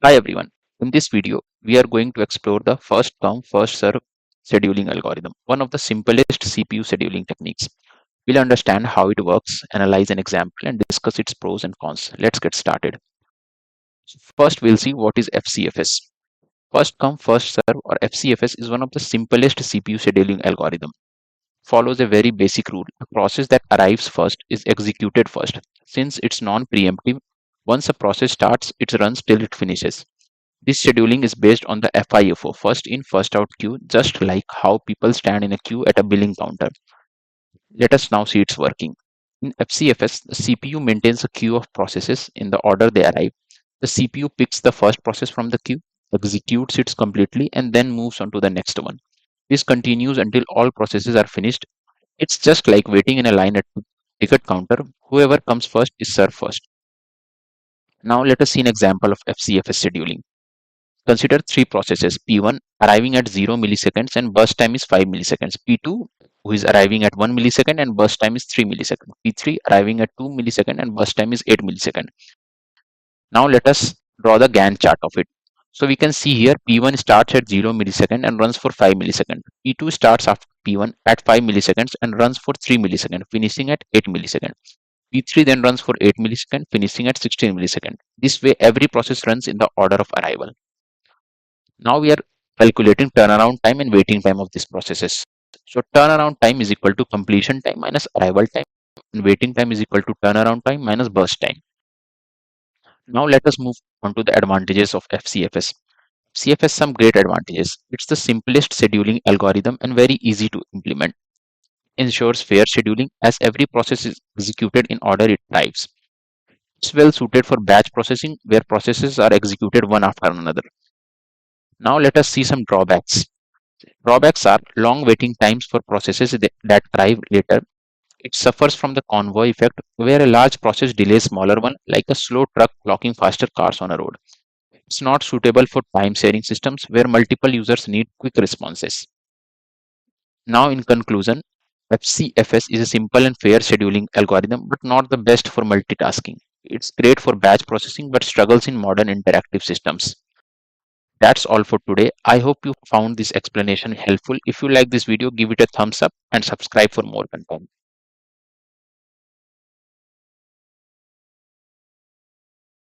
Hi everyone. In this video, we are going to explore the first come, first serve scheduling algorithm, one of the simplest CPU scheduling techniques. We'll understand how it works, analyze an example, and discuss its pros and cons. Let's get started. First, we'll see what is FCFS. First come, first serve or FCFS is one of the simplest CPU scheduling algorithm. Follows a very basic rule. A process that arrives first is executed first. Since it's non-preemptive, once a process starts, it runs till it finishes. This scheduling is based on the FIFO, first in, first out queue, just like how people stand in a queue at a billing counter. Let us now see its working. In FCFS, the CPU maintains a queue of processes in the order they arrive. The CPU picks the first process from the queue, executes it completely, and then moves on to the next one. This continues until all processes are finished. It's just like waiting in a line at ticket counter. Whoever comes first is served first. Now let us see an example of FCFS scheduling. Consider three processes: P1 arriving at 0 milliseconds and burst time is 5 milliseconds, P2 who is arriving at 1 millisecond and burst time is 3 milliseconds, P3 arriving at 2 milliseconds and burst time is 8 milliseconds. Now let us draw the Gantt chart of it. So we can see here P1 starts at 0 millisecond and runs for 5 milliseconds. P2 starts after P1 at 5 milliseconds and runs for 3 milliseconds, finishing at 8 milliseconds. P3 then runs for 8 milliseconds, finishing at 16 milliseconds. This way, every process runs in the order of arrival. Now we are calculating turnaround time and waiting time of these processes. So turnaround time is equal to completion time minus arrival time, and waiting time is equal to turnaround time minus burst time. Now let us move on to the advantages of FCFS. FCFS has some great advantages. It's the simplest scheduling algorithm and very easy to implement. Ensures fair scheduling as every process is executed in order it arrives. It's well suited for batch processing where processes are executed one after another. Now let us see some drawbacks. Drawbacks are long waiting times for processes that arrive later. It suffers from the convoy effect, where a large process delays smaller one, like a slow truck blocking faster cars on a road. It's not suitable for time sharing systems where multiple users need quick responses. Now, in conclusion, FCFS is a simple and fair scheduling algorithm, but not the best for multitasking. It's great for batch processing, but struggles in modern interactive systems. That's all for today. I hope you found this explanation helpful. If you like this video, give it a thumbs up and subscribe for more content.